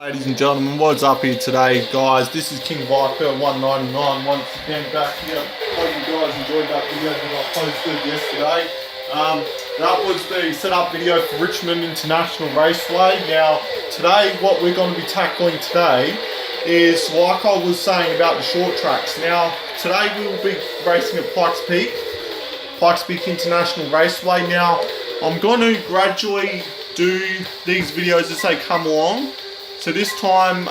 Ladies and gentlemen, what's up here today, guys? This is King Viper 199 once again back here. Hope you guys enjoyed that video that I posted yesterday. That was the setup video for Richmond International Raceway. Now, today, what we're going to be tackling today is, like I was saying about the short tracks. Now, today we will be racing at Pikes Peak International Raceway. Now, I'm going to gradually do these videos as they come along. So this time,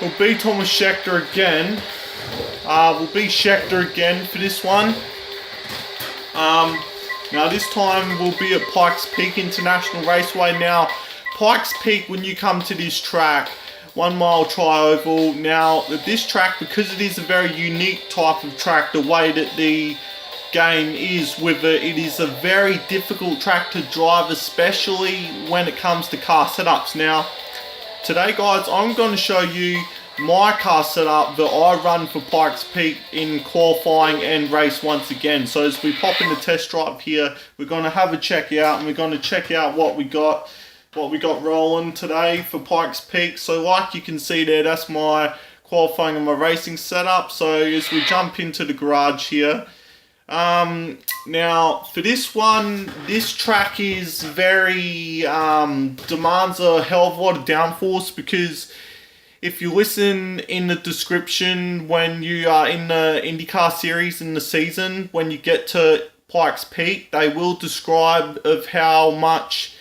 will be Thomas Scheckter again. Will be Scheckter again for this one. Now this time we'll be at Pikes Peak International Raceway. Now, Pikes Peak, when you come to this track, 1 mile tri-oval. Now, this track, because it is a very unique type of track, the way that the game is with it, it is a very difficult track to drive, especially when it comes to car setups. Now, today guys, I'm going to show you my car setup that I run for Pikes Peak in qualifying and race once again. So as we pop in the test drive here, we're going to have a check out and we're going to check out what we got rolling today for Pikes Peak. So like you can see there, that's my qualifying and my racing setup. So as we jump into the garage here, now for this one, this track is very, demands a hell of a lot of downforce, because if you listen in the description when you are in the IndyCar series in the season, when you get to Pikes Peak, they will describe of how much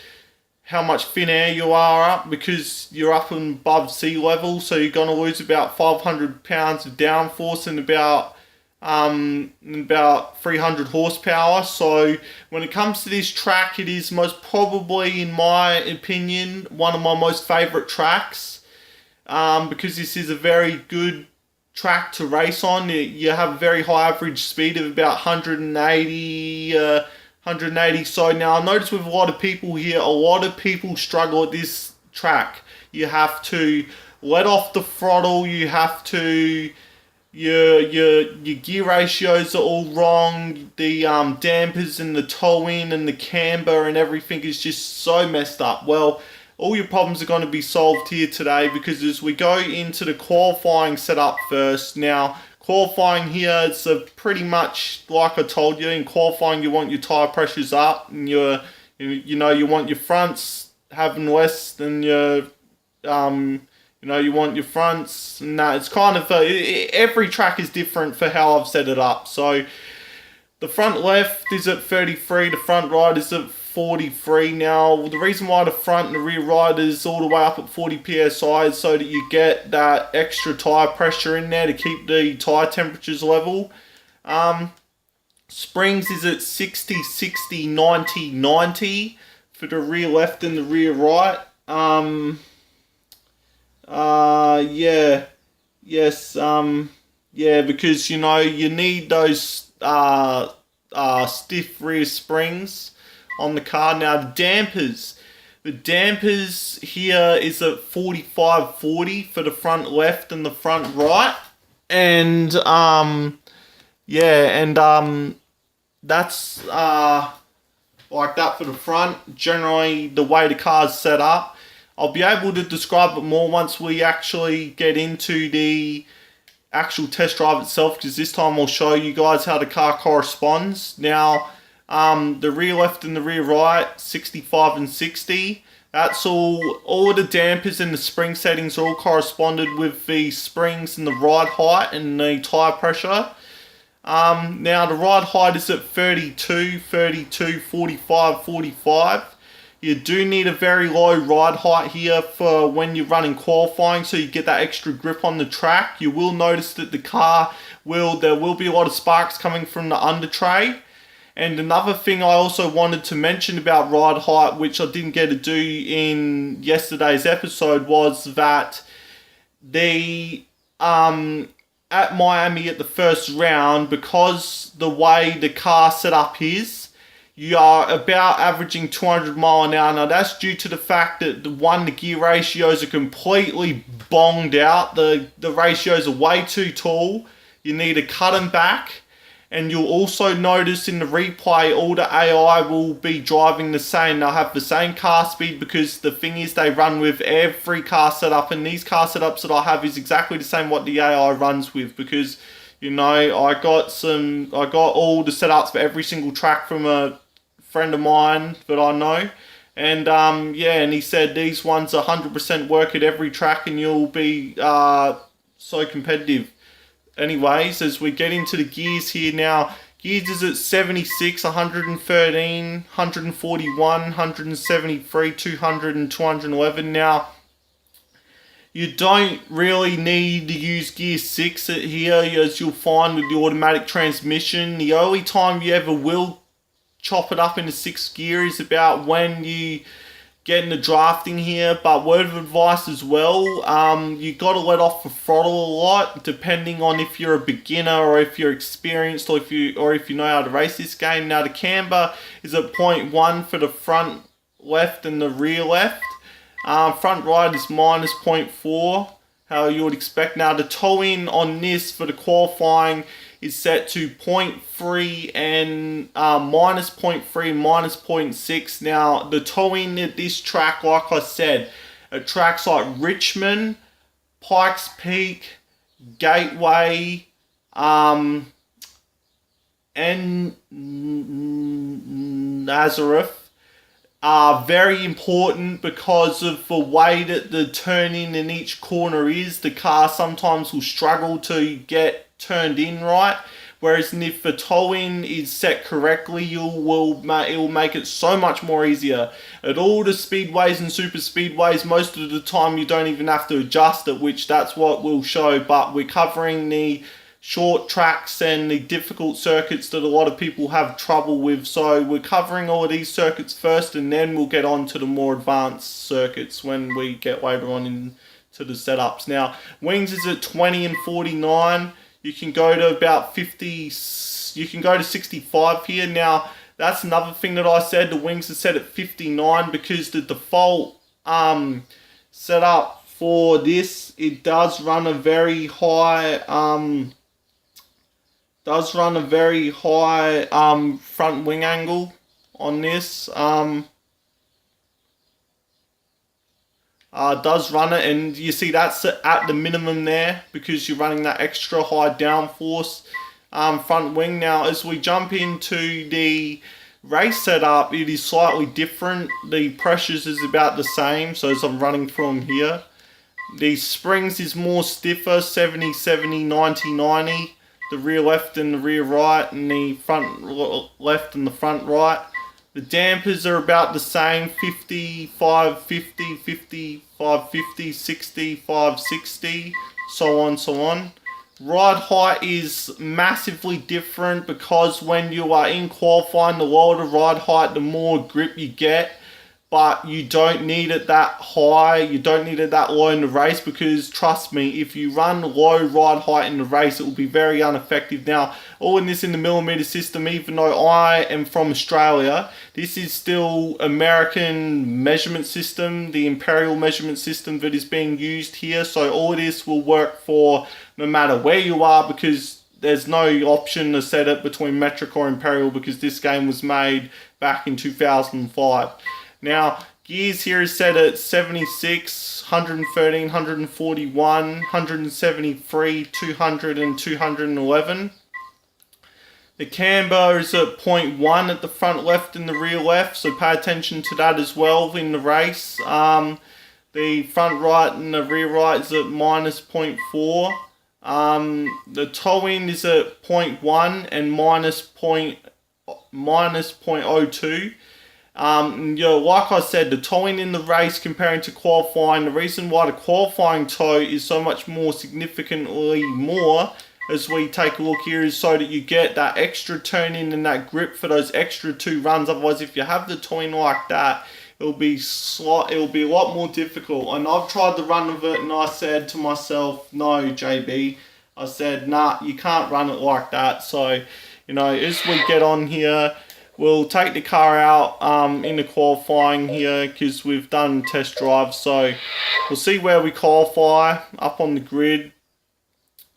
thin air you are up, because you're up and above sea level, so you're going to lose about 500 pounds of downforce and about 300 horsepower. So when it comes to this track, it is most probably, in my opinion, one of my most favourite tracks, because this is a very good track to race on. You have a very high average speed of about 180. So now I notice with a lot of people here, a lot of people struggle at this track. You have to let off the throttle, you have to, your gear ratios are all wrong, the dampers and the towing and the camber and everything is just so messed up. Well, all your problems are going to be solved here today, because as we go into the qualifying setup first. Now, qualifying here, it's pretty much like I told you. In qualifying, you want your tyre pressures up, and you want your fronts having less than your you want your fronts, and that it's kind of every track is different for how I've set it up. So the front left is at 33, the front right is at 43. Now, the reason why the front and the rear right is all the way up at 40 psi is so that you get that extra tyre pressure in there to keep the tyre temperatures level. Springs is at 60, 60, 90, 90 for the rear left and the rear right. Because you need those stiff rear springs on the car. Now the dampers here is at 45, 40 for the front left and the front right, and that's like that for the front. Generally, the way the car's set up, I'll be able to describe it more once we actually get into the actual test drive itself, because this time I'll show you guys how the car corresponds. Now, the rear left and the rear right, 65 and 60. That's all of the dampers and the spring settings are all corresponded with the springs and the ride height and the tyre pressure. Now the ride height is at 32, 45, 45. You do need a very low ride height here for when you're running qualifying, so you get that extra grip on the track. You will notice that the car there will be a lot of sparks coming from the under tray. And another thing I also wanted to mention about ride height, which I didn't get to do in yesterday's episode, was that at Miami at the first round, because the way the car setup is, you are about averaging 200 mile an hour. Now that's due to the fact that the gear ratios are completely bonged out. The ratios are way too tall. You need to cut them back. And you'll also notice in the replay, all the AI will be driving the same. They'll have the same car speed because the thing is they run with every car setup. And these car setups that I have is exactly the same what the AI runs with, because, you know, I got all the setups for every single track from a friend of mine that I know. And yeah, and he said these ones 100% work at every track and you'll be so competitive. Anyways, as we get into the gears here now, gears is at 76, 113, 141, 173, 200 and 211. Now, you don't really need to use gear 6 here, as you'll find with the automatic transmission. The only time you ever will chop it up into 6th gear is about when you get into drafting here. But word of advice as well, you got to let off the throttle a lot, depending on if you're a beginner or if you're experienced or if you know how to race this game. Now the camber is at 0.1 for the front left and the rear left. Front right is minus 0.4, how you would expect. Now the toe in on this for the qualifying is set to 0.3 and minus 0.3, minus 0.6. Now the toe in at this track, like I said, at tracks like Richmond, Pikes Peak, Gateway, and Nazareth, are very important because of the way that the turning in each corner is. The car sometimes will struggle to get turned in right, whereas if the toe-in is set correctly, it will make it so much more easier. At all the speedways and super speedways, most of the time you don't even have to adjust it, which that's what we'll show, but we're covering the short tracks and the difficult circuits that a lot of people have trouble with. So we're covering all of these circuits first, and then we'll get on to the more advanced circuits when we get later on into the setups. Now, wings is at 20 and 49. You can go to about 50, you can go to 65 here. Now, that's another thing that I said, the wings are set at 59 because the default setup for this, it does run a very high front wing angle on this. Does run it, and you see that's at the minimum there because you're running that extra high downforce front wing. Now, as we jump into the race setup, it is slightly different. The pressures is about the same, so as I'm running from here. The springs is more stiffer, 70, 70, 90, 90. The rear left and the rear right, and the front left and the front right. The dampers are about the same, 50, 550, 50, 550, 60, 560, so on, so on. Ride height is massively different because when you are in qualifying, the lower the ride height, the more grip you get. But you don't need it that high, you don't need it that low in the race, because trust me, if you run low ride height in the race, it will be very ineffective. Now, all in this in the millimeter system, even though I am from Australia, this is still American measurement system, the imperial measurement system that is being used here. So all of this will work for no matter where you are, because there's no option to set it between metric or imperial, because this game was made back in 2005. Now, gears here is set at 76, 113, 141, 173, 200 and 211. The camber is at 0.1 at the front left and the rear left, so pay attention to that as well in the race. The front right and the rear right is at minus 0.4. The toe-in is at 0.1 and minus 0.02. Like I said, the towing in the race comparing to qualifying, the reason why the qualifying tow is so much more significantly more, as we take a look here, is so that you get that extra turn in and that grip for those extra 2 runs. Otherwise, if you have the towing like that, it'll be a lot more difficult. And I've tried the run of it, and I said to myself, no, JB, I said, nah, you can't run it like that. So, you know, as we get on here, we'll take the car out in the qualifying here, because we've done test drives. So we'll see where we qualify up on the grid.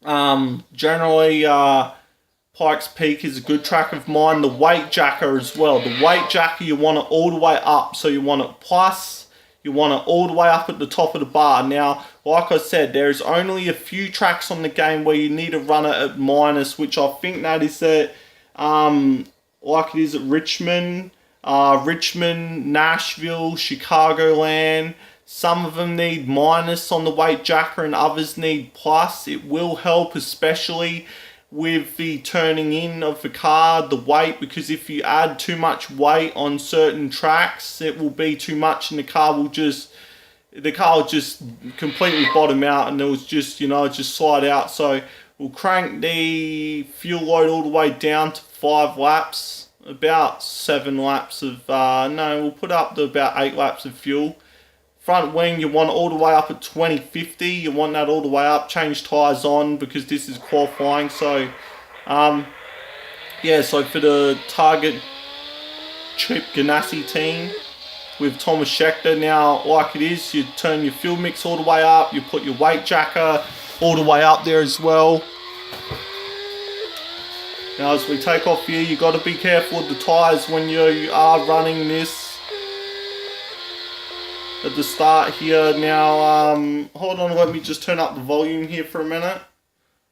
Generally, Pikes Peak is a good track of mine. The weight jacker as well. The weight jacker, you want it all the way up. So you want it plus, you want it all the way up at the top of the bar. Now, like I said, there's only a few tracks on the game where you need to run it at minus, which I think that is at, like it is at Richmond, Nashville, Chicagoland. Some of them need minus on the weight jacker and others need plus. It will help, especially with the turning in of the car, the weight, because if you add too much weight on certain tracks, it will be too much and the car will just completely bottom out and it will just, just slide out. So we'll crank the fuel load all the way down to 5 laps, about 7 laps of, we'll put up to about 8 laps of fuel. Front wing, you want it all the way up at 2050. You want that all the way up. Change tyres on because this is qualifying. So, so for the Target Chip Ganassi team with Thomas Scheckter, now, like it is, you turn your fuel mix all the way up. You put your weight jacker all the way up there as well. Now, as we take off here, you got to be careful with the tyres when you are running this at the start here. Now, hold on, let me just turn up the volume here for a minute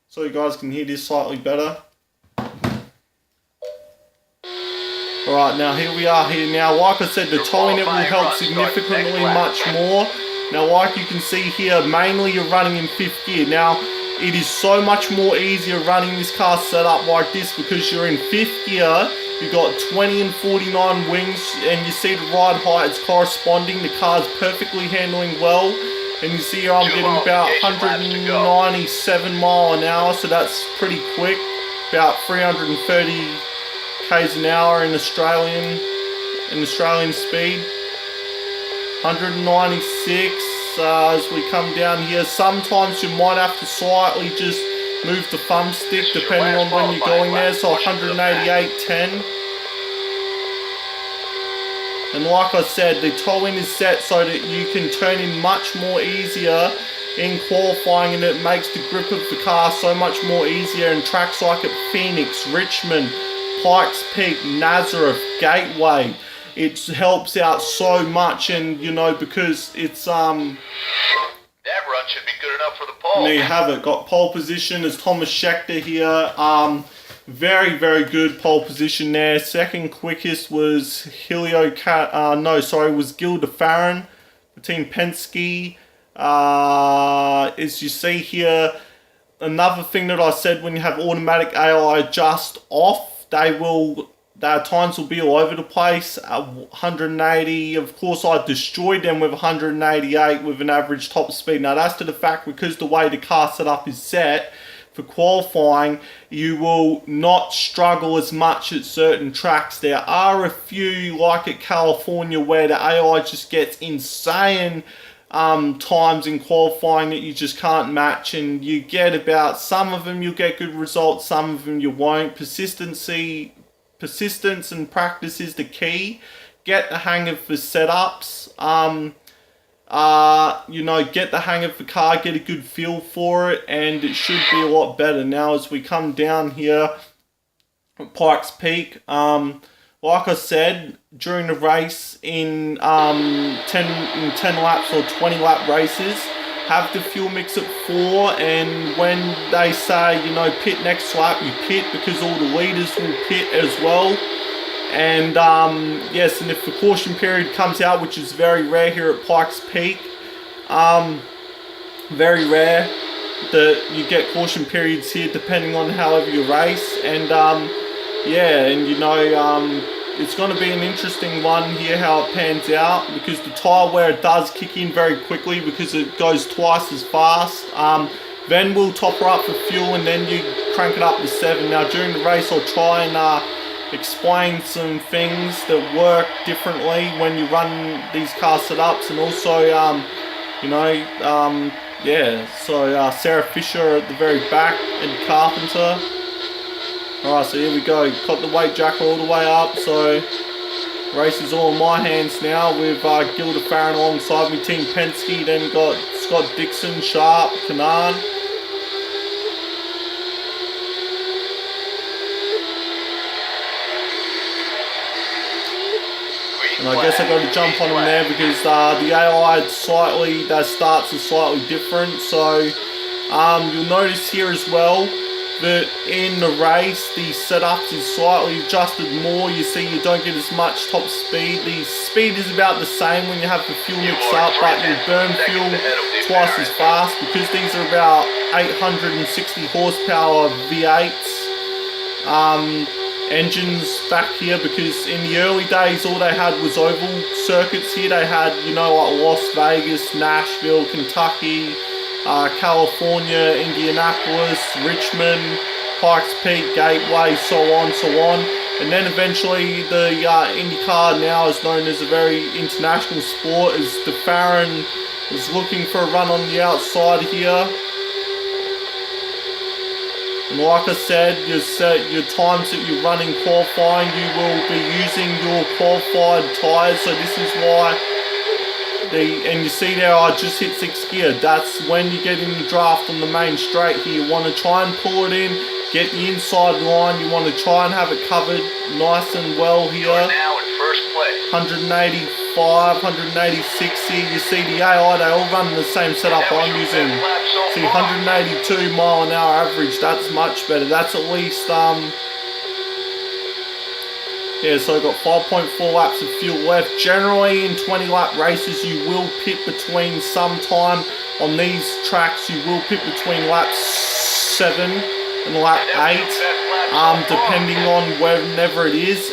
so you guys can hear this slightly better. Alright, now here we are here. Now, like I said, the towing it will help significantly much more. Now, like you can see here, mainly you're running in 5th gear. Now, it is so much more easier running this car set up like this because you're in 5th gear. You've got 20 and 49 wings, and you see the ride height, it's corresponding. The car's perfectly handling well, and you see here I'm getting about 197 mile an hour, so that's pretty quick. About 330 k's an hour in Australian speed. 196 as we come down here. Sometimes you might have to slightly just move the thumbstick depending on when you're going there. So 188.10. And like I said, the toe-in is set so that you can turn in much more easier in qualifying, and it makes the grip of the car so much more easier in tracks like at Phoenix, Richmond, Pikes Peak, Nazareth, Gateway. It helps out so much, and because it's that run should be good enough for the pole. There you have it. Got pole position as Thomas Scheckter here. Very, very good pole position there. Second quickest was was Gilda Farron for Team Penske. As you see here, another thing that I said, when you have automatic AI adjust off, their times will be all over the place. 180, of course I destroyed them with 188 with an average top speed. Now that's to the fact because the way the car setup is set for qualifying, you will not struggle as much at certain tracks. There are a few, like at California, where the AI just gets insane times in qualifying that you just can't match, and you get about, some of them you'll get good results, some of them you won't. Persistence and practice is the key. Get the hang of the setups. Get the hang of the car, get a good feel for it, and it should be a lot better. Now, as we come down here at Pikes Peak, like I said, during the race in 10 laps or 20 lap races, have the fuel mix at 4, and when they say, pit next lap, you pit, because all the leaders will pit as well. And yes, and if the caution period comes out, which is very rare here at Pikes Peak, very rare that you get caution periods here depending on however you race. And it's going to be an interesting one here how it pans out, because the tyre wear does kick in very quickly because it goes twice as fast. Then we'll top her up for fuel, and then you crank it up to 7. Now during the race I'll try and explain some things that work differently when you run these car setups, and also Sarah Fisher at the very back and Carpenter. Alright, so here we go. Got the weight jack all the way up, so race is all in my hands now with Gilda Farron alongside me, Team Penske. Then got Scott Dixon, Sharp, Kanan. And I guess I got to jump on him there because the AI their starts are slightly different. So you'll notice here as well that in the race the setups is slightly adjusted more. You see you don't get as much top speed. The speed is about the same when you have the fuel mix up, but you burn fuel twice as fast because these are about 860 horsepower V8s engines back here, because in the early days all they had was oval circuits here. They had, you know, like Las Vegas, Nashville, Kentucky, California, Indianapolis, Richmond, Pikes Peak, Gateway, so on. And then eventually the IndyCar now is known as a very international sport, as DeFarron is looking for a run on the outside here. And like I said, your times that you run in qualifying, you will be using your qualified tyres. So this is why and you see there I just hit 6th gear. That's when you get in the draft on the main straight here. You want to try and pull it in, get the inside line. You want to try and have it covered nice and well here. You're now in first place. 185, 186 here. You see the AI, they all run the same setup I'm using. See, 182 mile an hour average. That's much better. That's at least yeah, so I've got 5.4 laps of fuel left. Generally in 20 lap races you will pit between, sometime on these tracks you will pit between lap 7 and lap 8, depending on whenever it is.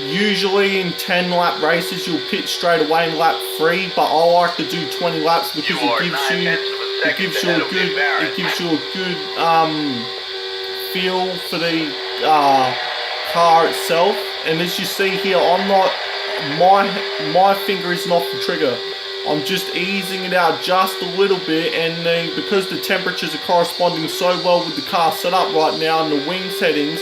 Usually in 10 lap races you'll pit straight away in lap 3, but I like to do 20 laps because it gives you a good feel for the car itself. And as you see here, I'm not, my finger isn't off the trigger. I'm just easing it out just a little bit, and because the temperatures are corresponding so well with the car setup right now and the wing settings,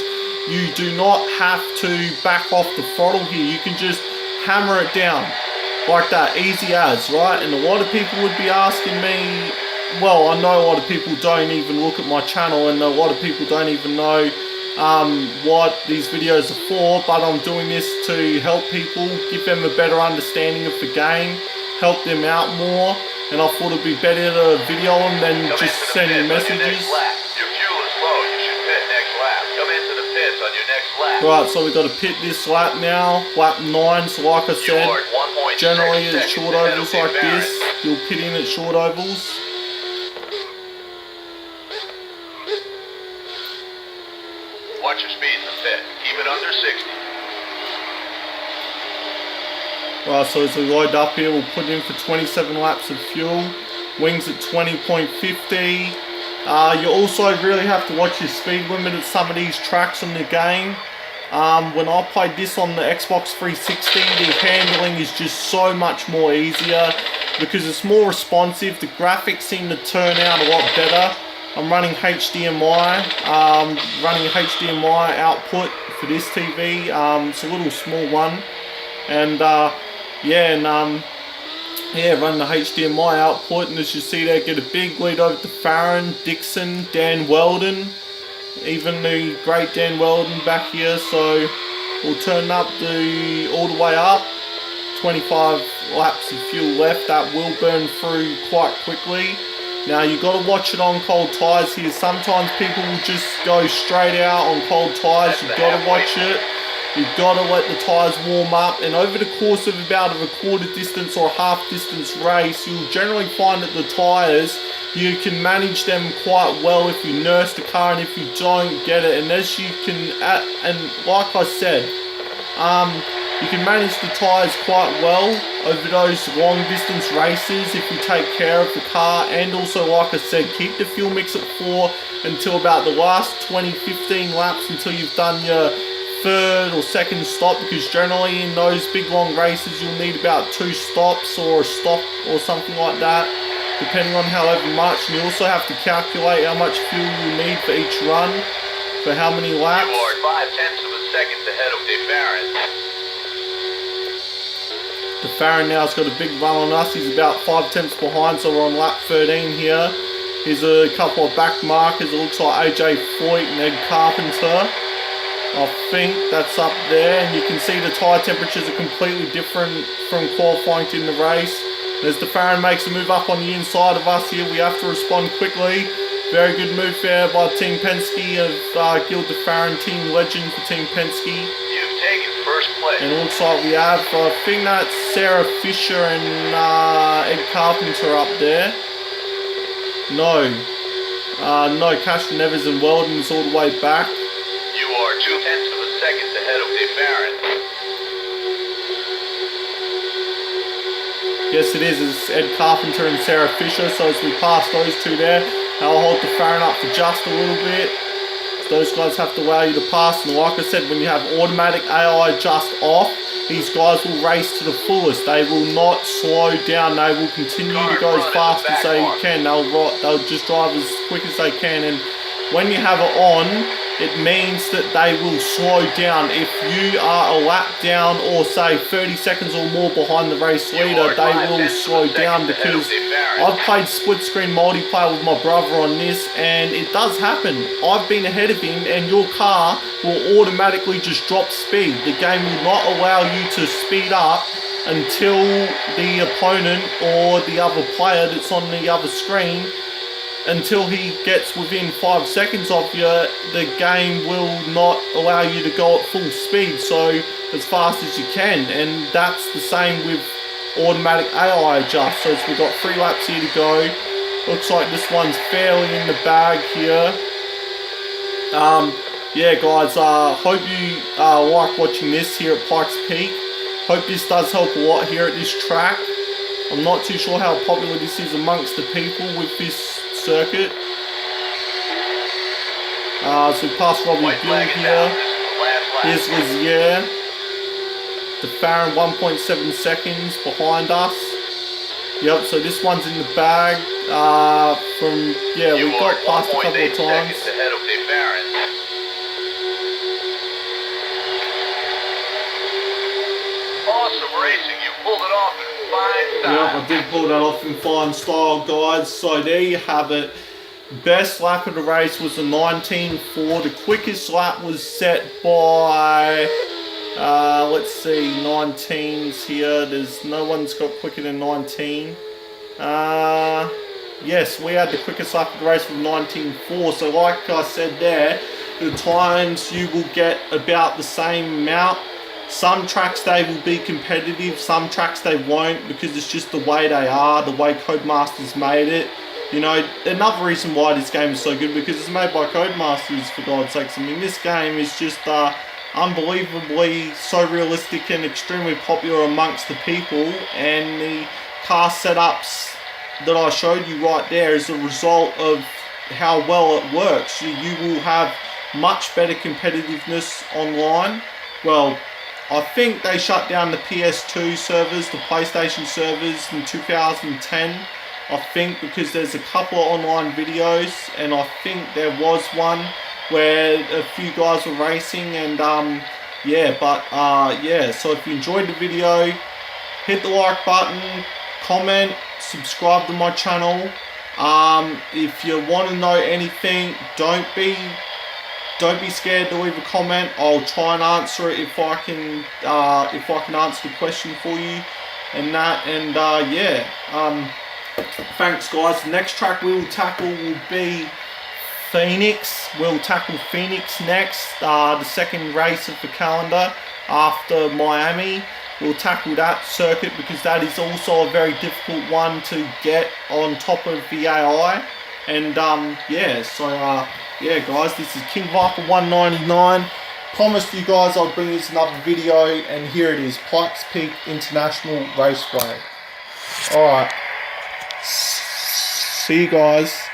you do not have to back off the throttle here. You can just hammer it down like that, easy as, right? And a lot of people would be asking me, well, I know a lot of people don't even look at my channel, and a lot of people don't even know what these videos are for, but I'm doing this to help people, give them a better understanding of the game, help them out more, and I thought it'd be better to video them than just sending messages. Your fuel is low, you should pit next lap. Come into the pits on your next lap. Right, so we've got to pit this lap now, lap 9, so like I said, generally at short ovals like this, you'll pit in at short ovals. Watch your speed in the pit. Keep it under 60. Right, so as we load up here, we'll put in for 27 laps of fuel. Wings at 20.50. You also really have to watch your speed limit at some of these tracks on the game. When I played this on the Xbox 360, the handling is just so much more easier because it's more responsive. The graphics seem to turn out a lot better. I'm running HDMI, output for this TV. It's a little small one, and running the HDMI output, and as you see there, get a big lead over to Farron, Dixon, Dan Weldon, even the great Dan Weldon back here. So we'll turn up all the way up. 25 laps of fuel left. That will burn through quite quickly. Now you've got to watch it on cold tyres here. Sometimes people will just go straight out on cold tyres. You've got to watch it. You've got to let the tyres warm up. And over the course of about a quarter distance or a half distance race, you'll generally find that the tyres, you can manage them quite well if you nurse the car and if you don't get it. And as you can, and like I said, you can manage the tyres quite well over those long distance races if you take care of the car. And also, like I said, keep the fuel mix at 4 until about the last 20-15 laps, until you've done your third or second stop, because generally in those big long races you'll need about 2 stops or a stop or something like that, depending on however much. And you also have to calculate how much fuel you need for each run, for how many laps. You are 0.5 of a second ahead of DeFarron. DeFarron now's got a big run on us. He's about 5/10 behind, so we're on lap 13 here. Here's a couple of back markers. It looks like AJ Foyt and Ed Carpenter. I think that's up there, and you can see the tyre temperatures are completely different from qualifying to in the race. As DeFarron makes a move up on the inside of us here, we have to respond quickly. Very good move there by Team Penske of Gil DeFarron, team legend for Team Penske. You've taken first place. And it looks like we have, I think that's Sarah Fisher and Ed Carpenter up there. No, Cashton Nevers and Weldon's all the way back. You are 0.2 seconds ahead of DeFarron. Yes, it is. It's Ed Carpenter and Sarah Fisher. So as we pass those two there, I'll hold DeFarron up for just a little bit. Those guys have to allow you to pass. And like I said, when you have automatic AI just off, these guys will race to the fullest. They will not slow down. They will continue to go as fast as they can. They'll just drive as quick as they can. And when you have it on, it means that they will slow down. If you are a lap down or say 30 seconds or more behind the race leader, they will slow down, because I've played split screen multiplayer with my brother on this, and it does happen. I've been ahead of him and your car will automatically just drop speed. The game will not allow you to speed up until the opponent or the other player that's on the other screen, until he gets within 5 seconds of you, the game will not allow you to go at full speed, so as fast as you can. And that's the same with automatic AI adjust. So we've got 3 laps here to go. Looks like this one's fairly in the bag here. Yeah guys, hope you like watching this here at Pikes Peak. Hope this does help a lot here at this track. I'm not too sure how popular this is amongst the people with this circuit. So we passed Robbie Gill here. Here's Lazier. DeFarron 1.7 seconds behind us. Yep, so this one's in the bag. We got past a couple of times. Awesome racing, you pulled it off in fine style. Yep, I did pull that off in fine style, guys. So there you have it. Best lap of the race was a 19.4. The quickest lap was set by, let's see, 19s here. There's no one's got quicker than 19. Yes, we had the quickest lap of the race with 19.4. So like I said there, the times you will get about the same amount. Some tracks they will be competitive, some tracks they won't, because it's just the way they are, the way Codemasters made it. You know, another reason why this game is so good, because it's made by Codemasters, for God's sakes. I mean, this game is just unbelievably so realistic and extremely popular amongst the people, and the car setups that I showed you right there is a result of how well it works. You will have much better competitiveness online. Well, I think they shut down the PS2 servers, the PlayStation servers in 2010. I think because there's a couple of online videos, and I think there was one where a few guys were racing, and so if you enjoyed the video, hit the like button, comment, subscribe to my channel. If you want to know anything, don't be scared to leave a comment. I'll try and answer it if I can answer the question for you and that. And thanks guys. The next track we will tackle will be Phoenix. We'll tackle Phoenix next, the second race of the calendar after Miami. We'll tackle that circuit because that is also a very difficult one to get on top of the AI. And yeah guys, this is King Viper 199. Promised you guys I'd bring you another video, and here it is, Pikes Peak International Raceway. Alright, see you guys.